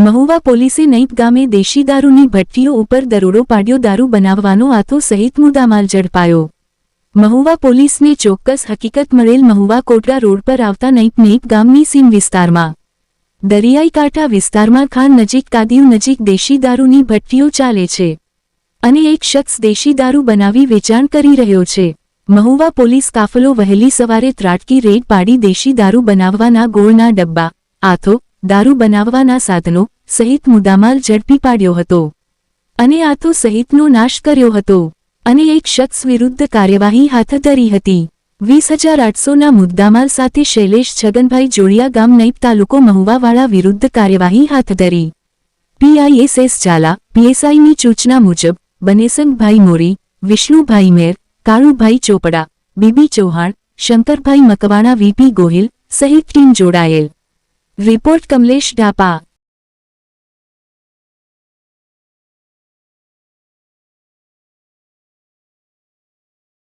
મહુવા પોલીસે નૈપ ગામે દેશી દારૂની ભઠ્ઠીઓ ઉપર દરોડો પાડ્યો. દારૂ બનાવવાનો આથો સહિત મુદ્દામાલ ઝડપાયો. મહુવા પોલીસને ચોક્કસ હકીકત મળેલ. મહુવા કોટડા રોડ પર આવતા નૈપ ગામની સીમ વિસ્તારમાં દરિયાઈ કાંઠા વિસ્તારમાં ખાન નજીક કાદીવ નજીક દેશી દારૂની ભઠ્ઠીઓ ચાલે છે અને એક શખ્સ દેશી દારૂ બનાવી વેચાણ કરી રહ્યો છે. મહુવા પોલીસ કાફલો વહેલી સવારે ત્રાટકી રેડ પાડી દેશી દારૂ બનાવવાના ગોળના ડબ્બા, આથો, દારૂ બનાવવાના સાધનો સહિત મુદ્દામાલ ઝડપી પાડ્યો હતો અને આથો સહિતનો નાશ કર્યો હતો અને એક શખ્સ વિરુદ્ધ કાર્યવાહી હાથ ધરી હતી. 20,800ના મુદ્દામાલ સાથે શૈલેષ છગનભાઈ જોડિયા ગામ નૈપ તાલુકો મહુવાવાળા વિરુદ્ધ કાર્યવાહી હાથ ધરી. PISS ઝાલા PSIની સૂચના મુજબ બનેસંગભાઈ મોરી, વિષ્ણુભાઈ મેર, કાળુભાઈ ચોપડા, બીબી ચૌહાણ, શંકરભાઈ મકવાણા, VP ગોહિલ સહિત ટીમ જોડાયેલ. રિપોર્ટ કમલેશ ઢાપા.